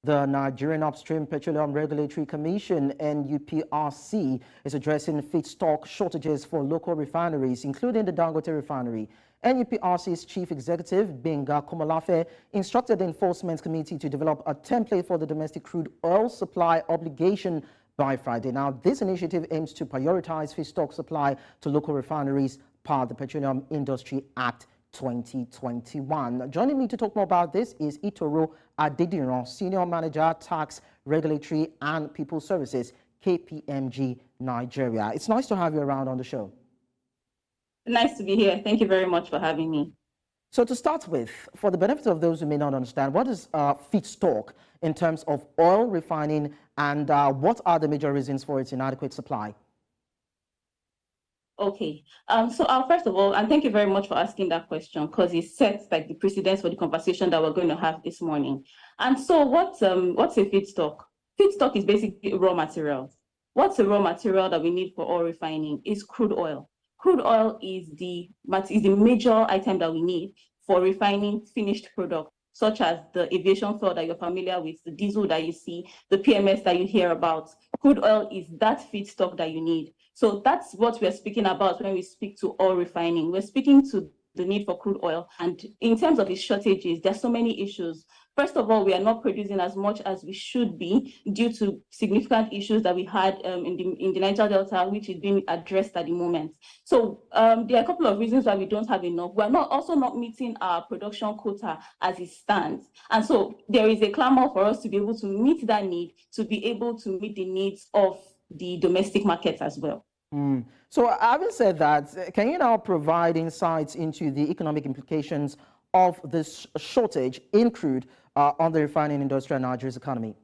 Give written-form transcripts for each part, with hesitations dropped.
The Nigerian Upstream Petroleum Regulatory Commission, NUPRC, is addressing feedstock shortages for local refineries, including the Dangote refinery. NUPRC's Chief Executive, Gbenga Komolafe, instructed the Enforcement Committee to develop a template for the domestic crude oil supply obligation by Friday. Now, this initiative aims to prioritize feedstock supply to local refineries per the Petroleum Industry Act 2021. Joining me to talk more about this is Itoro Adediran, Senior Manager, Tax, Regulatory and People Services, KPMG, Nigeria. It's nice to have you around on the show. Nice to be here. Thank you very much for having me. So to start with, for the benefit of those who may not understand, what is feedstock in terms of oil refining, and what are the major reasons for its inadequate supply? Okay, so first of all, and thank you very much for asking that question, because it sets like the precedence for the conversation that we're going to have this morning. And so what's a feedstock? Feedstock is basically raw materials. What's the raw material that we need for oil refining is crude oil. Crude oil is the major item that we need for refining finished products, such as the aviation fuel that you're familiar with, the diesel that you see, the PMS that you hear about. Crude oil is that feedstock that you need. So that's what we're speaking about when we speak to oil refining. We're speaking to the need for crude oil. And in terms of its shortages, there's so many issues. First of all, we are not producing as much as we should be due to significant issues that we had in the Niger Delta, which is being addressed at the moment. So there are a couple of reasons why we don't have enough. We're also not meeting our production quota as it stands. And so there is a clamor for us to be able to meet that need, to be able to meet the needs of the domestic markets as well. So having said that, can you now provide insights into the economic implications of this shortage in crude on the refining industry and Nigeria's economy?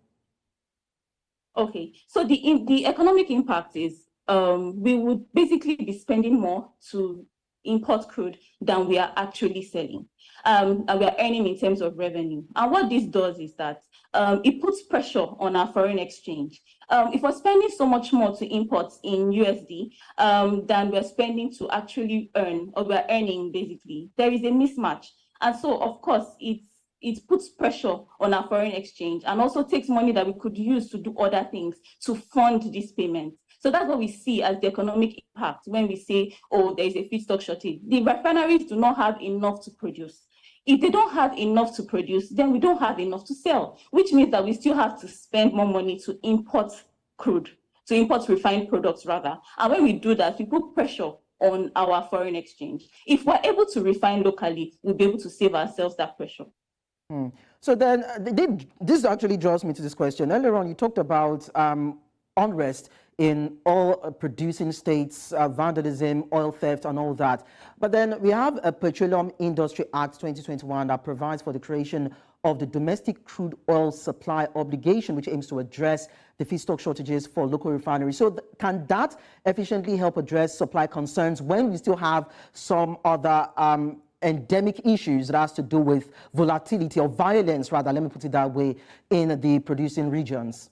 Okay, so the economic impact is we would basically be spending more to import crude than we are actually selling, and we are earning in terms of revenue. And what this does is that it puts pressure on our foreign exchange. If we're spending so much more to import in USD than we're spending to actually earn, or we're earning basically, there is a mismatch. And so, of course, it puts pressure on our foreign exchange and also takes money that we could use to do other things to fund these payments. So that's what we see as the economic impact when we say, oh, there is a feedstock shortage. The refineries do not have enough to produce. If they don't have enough to produce, then we don't have enough to sell, which means that we still have to spend more money to import crude, to import refined products rather. And when we do that, we put pressure on our foreign exchange. If we're able to refine locally, we'll be able to save ourselves that pressure. So then this actually draws me to this question. Earlier on, you talked about unrest in oil producing states, vandalism, oil theft, and all that. But then we have a Petroleum Industry Act 2021 that provides for the creation of the domestic crude oil supply obligation, which aims to address the feedstock shortages for local refineries. So can that efficiently help address supply concerns when we still have some other endemic issues that has to do with volatility or violence, rather, let me put it that way, in the producing regions?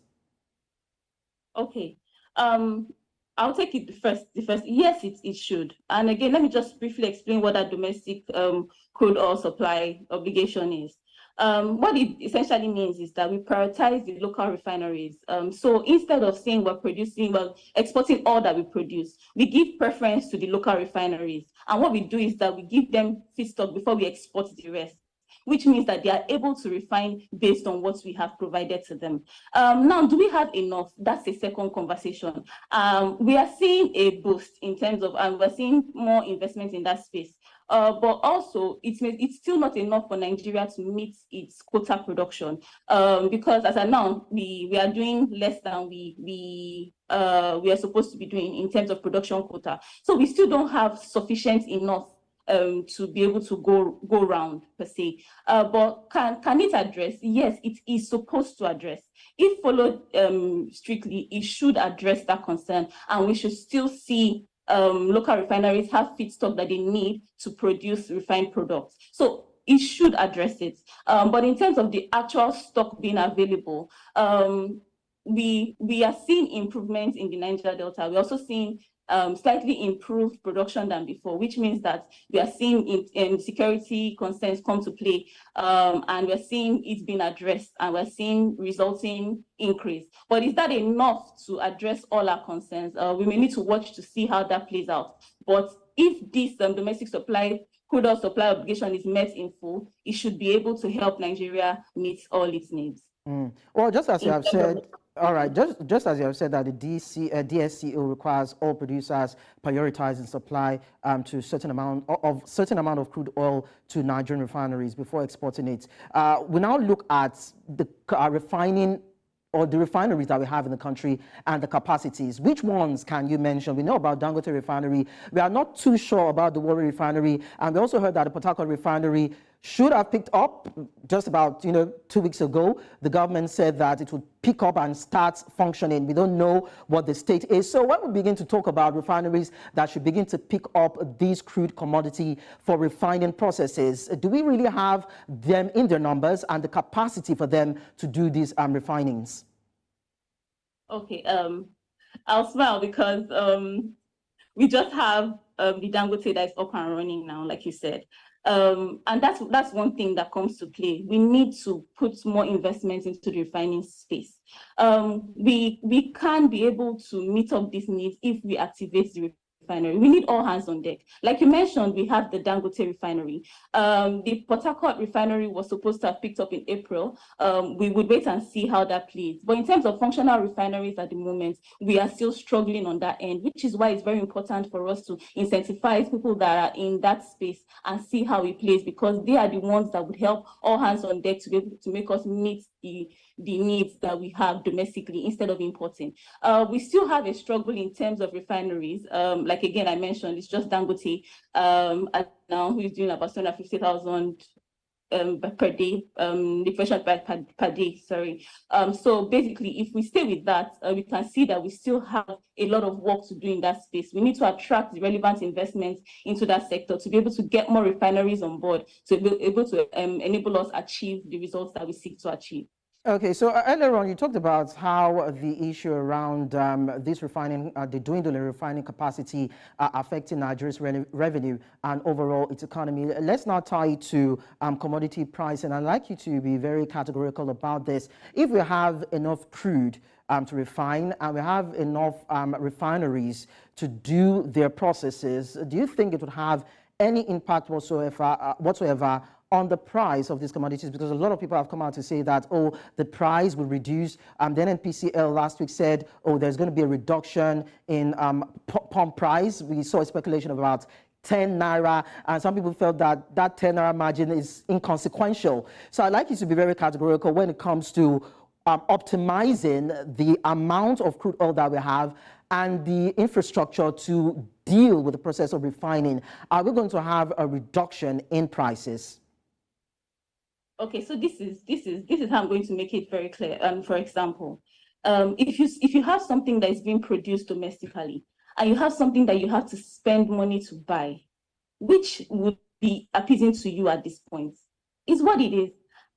Okay. I'll take it first. Yes, it should. And again, let me just briefly explain what that domestic crude oil supply obligation is. What it essentially means is that we prioritize the local refineries. So instead of saying we're exporting all that we produce, we give preference to the local refineries. And what we do is that we give them feedstock before we export the rest, which means that they are able to refine based on what we have provided to them. Now, do we have enough? That's a second conversation. We are seeing a boost in terms of, and we're seeing more investment in that space. But also, it's still not enough for Nigeria to meet its quota production, because as of now, we are doing less than we are supposed to be doing in terms of production quota. So we still don't have sufficient enough to be able to go round per se. But can it address? Yes, it is supposed to address. If followed strictly, it should address that concern, and we should still see local refineries have feedstock that they need to produce refined products. So it should address it. But in terms of the actual stock being available, we are seeing improvements in the Niger Delta. We're also seeing slightly improved production than before, which means that we are seeing security concerns come to play, and we're seeing it being addressed, and we're seeing resulting increase. But is that enough to address all our concerns? We may need to watch to see how that plays out. But if this domestic supply, crude oil supply obligation is met in full, it should be able to help Nigeria meet all its needs. Well, just as you have said, all right, just as you have said that the DSCO requires all producers prioritize and supply to certain amount of crude oil to Nigerian refineries before exporting it. We now look at the refining or the refineries that we have in the country and the capacities. Which ones can you mention? We know about Dangote refinery. We are not too sure about the Warri refinery, and we also heard that the Port Harcourt refinery should have picked up just about 2 weeks ago. The government said that it would pick up and start functioning. We don't know what the state is. So when we begin to talk about refineries that should begin to pick up these crude commodity for refining processes, do we really have them in their numbers and the capacity for them to do these refinings? Okay, I'll smile because we just have the Dangote that is up and running now, like you said. And that's one thing that comes to play. We need to put more investment into the refining space. We can be able to meet up these needs if we activate the refinery. We need all hands on deck. Like you mentioned, we have the Dangote refinery. The Port Harcourt refinery was supposed to have picked up in April. We would wait and see how that plays. But in terms of functional refineries at the moment, we are still struggling on that end, which is why it's very important for us to incentivize people that are in that space and see how it plays, because they are the ones that would help all hands on deck to be able to make us meet the needs that we have domestically instead of importing. We still have a struggle in terms of refineries. Like again, I mentioned, it's just Dangote now who is doing about 750,000 per day, liquefaction per day, sorry. So basically, if we stay with that, we can see that we still have a lot of work to do in that space. We need to attract the relevant investments into that sector to be able to get more refineries on board, to be able to enable us achieve the results that we seek to achieve. Okay, so earlier on, you talked about how the issue around this refining, the dwindling refining capacity affecting Nigeria's revenue and overall its economy. Let's now tie it to commodity price, and I'd like you to be very categorical about this. If we have enough crude to refine and we have enough refineries to do their processes, do you think it would have any impact whatsoever on the price of these commodities? Because a lot of people have come out to say that, oh, the price will reduce. The NNPCL last week said, oh, there's going to be a reduction in pump price. We saw a speculation of about 10 naira, and some people felt that that 10 naira margin is inconsequential. So I'd like you to be very categorical when it comes to optimizing the amount of crude oil that we have and the infrastructure to deal with the process of refining. Are we going to have a reduction in prices? Okay, so this is how I'm going to make it very clear. For example, if you have something that is being produced domestically and you have something that you have to spend money to buy, which would be appeasing to you at this point, is what it is.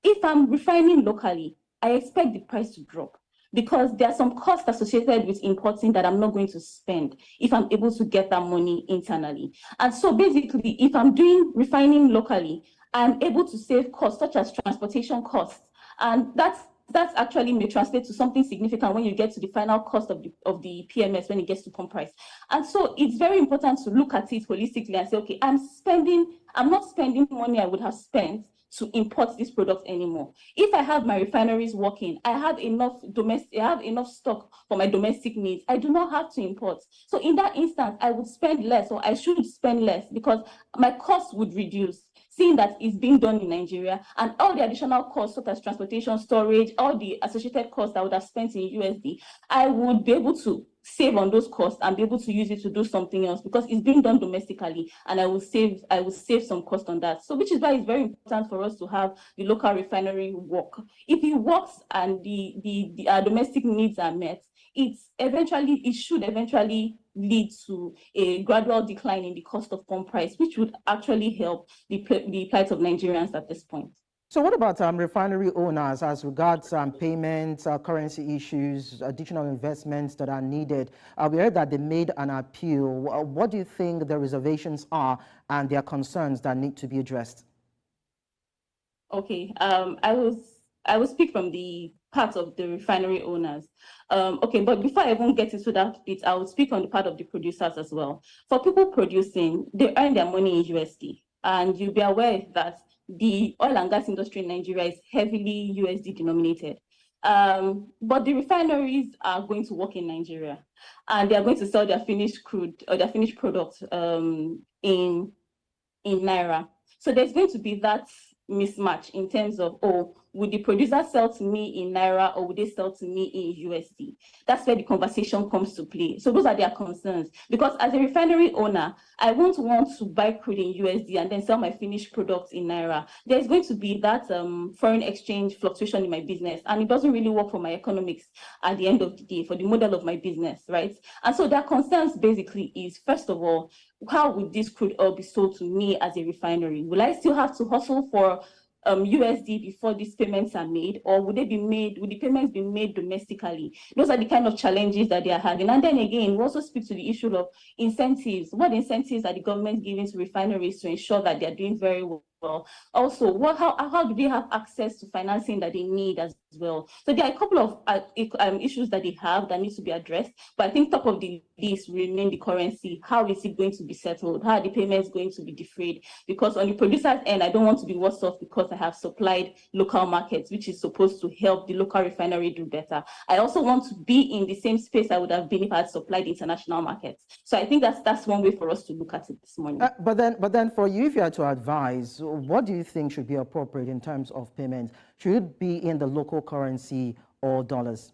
If I'm refining locally, I expect the price to drop because there are some costs associated with importing that I'm not going to spend if I'm able to get that money internally. And so basically, if I'm doing refining locally, I'm able to save costs such as transportation costs. And that's actually may translate to something significant when you get to the final cost of the PMS when it gets to pump price. And so it's very important to look at it holistically and say, okay, I'm not spending money I would have spent to import this product anymore. If I have my refineries working, I have enough stock for my domestic needs. I do not have to import. So in that instance, I would spend less, or I should spend less, because my costs would reduce, seeing that it's being done in Nigeria, and all the additional costs such as transportation, storage, all the associated costs that I would have spent in USD, I would be able to save on those costs and be able to use it to do something else because it's being done domestically, and I will save some cost on that. So which is why it's very important for us to have the local refinery work. If it works and the domestic needs are met, it should eventually lead to a gradual decline in the cost of pump price, which would actually help the plight of Nigerians at this point. So what about refinery owners as regards payments, currency issues, additional investments that are needed? We heard that they made an appeal. What do you think the reservations are and their concerns that need to be addressed? Okay, I will speak from the part of the refinery owners. Okay, but before I even get into that bit, I will speak on the part of the producers as well. For people producing, they earn their money in USD, and you'll be aware that the oil and gas industry in Nigeria is heavily USD denominated. But the refineries are going to work in Nigeria, and they are going to sell their finished crude or their finished product in Naira. So there's going to be that mismatch in terms of, oh, would the producer sell to me in Naira or would they sell to me in USD? That's where the conversation comes to play. So those are their concerns. Because as a refinery owner, I won't want to buy crude in USD and then sell my finished products in Naira. There's going to be that foreign exchange fluctuation in my business, and it doesn't really work for my economics at the end of the day, for the model of my business, right? And so their concerns basically is, first of all, how would this crude oil be sold to me as a refinery? Will I still have to hustle for USD before these payments are made, or would they be made? Would the payments be made domestically? Those are the kind of challenges that they are having. And then again, we also speak to the issue of incentives. What incentives are the government giving to refineries to ensure that they are doing very well? Also, how do they have access to financing that they need as well? So there are a couple of issues that they have that need to be addressed. But I think top of the list remain the currency. How is it going to be settled? How are the payments going to be defrayed? Because on the producer's end, I don't want to be worse off because I have supplied local markets, which is supposed to help the local refinery do better. I also want to be in the same space I would have been if I had supplied international markets. So I think that's one way for us to look at it this morning. But then for you, if you had to advise, what do you think should be appropriate in terms of payments? Should it be in the local currency or dollars?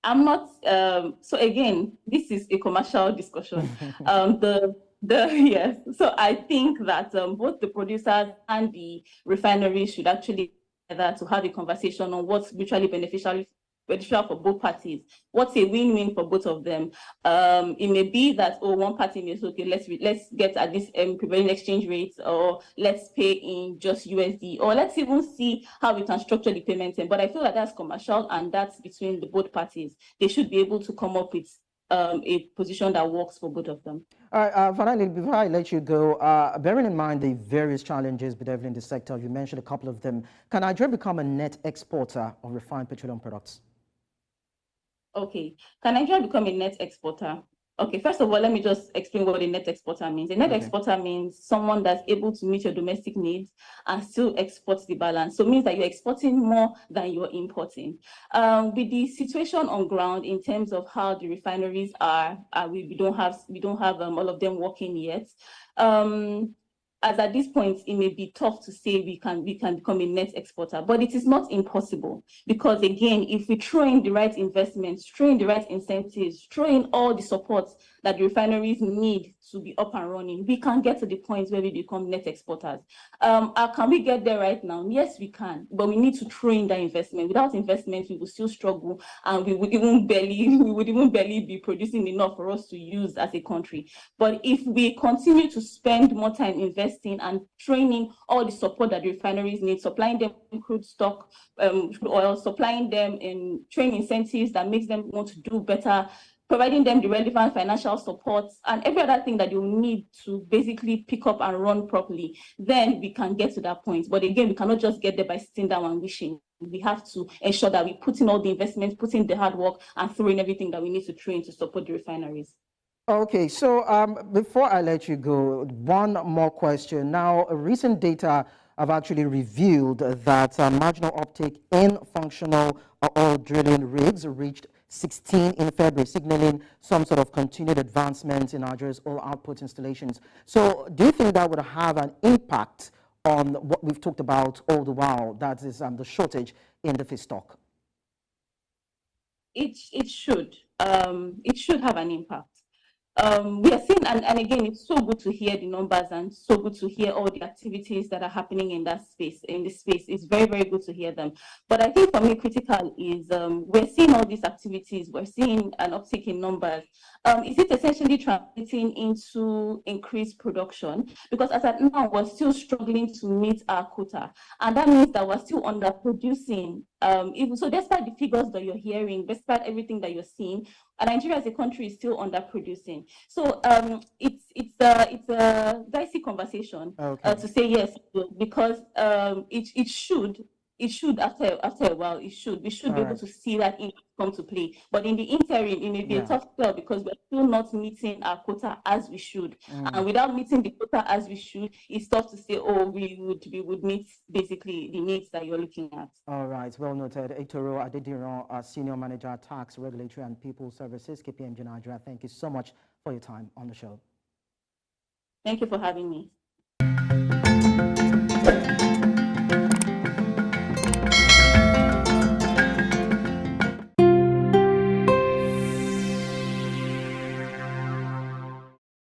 I'm not, so again, this is a commercial discussion. Yes, so I think that both the producers and the refineries should actually together to have a conversation on what's mutually beneficial for both parties. What's a win-win for both of them? It may be that, oh, one party may say, okay, let's get at this prevailing exchange rates, or let's pay in just USD, or let's even see how we can structure the payment. But I feel like that's commercial and that's between the both parties. They should be able to come up with a position that works for both of them. All right, finally, before I let you go, bearing in mind the various challenges bedeviling the sector, you mentioned a couple of them. Can Nigeria become a net exporter of refined petroleum products? Okay, can Nigeria become a net exporter? Okay, first of all, let me just explain what a net exporter means. A net exporter means someone that's able to meet your domestic needs and still export the balance. So it means that you're exporting more than you're importing. With the situation on ground in terms of how the refineries are, we don't have all of them working yet. As at this point, it may be tough to say we can become a net exporter, but it is not impossible, because again, if we throw in the right investments, throw in the right incentives, throw in all the support that the refineries need to be up and running, we can get to the point where we become net exporters. Can we get there right now? Yes, we can, but we need to throw in that investment. Without investment, we will still struggle, and we would even barely be producing enough for us to use as a country. But if we continue to spend more time investing and training all the support that the refineries need, supplying them crude stock, crude oil, supplying them in training incentives that makes them want to do better, providing them the relevant financial support and every other thing that you need to basically pick up and run properly, then we can get to that point. But again, we cannot just get there by sitting down and wishing. We have to ensure that we put in all the investments, put in the hard work, and throw in everything that we need to train to support the refineries. Okay, so before I let you go, one more question. Now, recent data have actually revealed that marginal uptake in functional oil drilling rigs reached 16 in February, signaling some sort of continued advancement in Nigeria's oil output installations. So do you think that would have an impact on what we've talked about all the while, that is the shortage in the feedstock? It should have an impact. we are seeing, and again, it's so good to hear the numbers and so good to hear all the activities that are happening in that space, in this space. It's very, very good to hear them. But I think for me, critical is we're seeing all these activities, we're seeing an uptick in numbers. Is it essentially translating into increased production? Because as at now, we're still struggling to meet our quota. And that means that we're still underproducing. Even so, despite the figures that you're hearing, despite everything that you're seeing, Nigeria as a country is still underproducing. So it's a dicey conversation to say yes, because it should after a while we should be able to see that come to play. But in the interim, it may be a tough spell because we're still not meeting our quota as we should. And without meeting the quota as we should, it's tough to say, oh, we would meet basically the needs that you're looking at. All right, well noted. Itoro Adediran, Senior Manager, Tax, Regulatory and People Services, KPMG Nigeria. Thank you so much for your time on the show. Thank you for having me.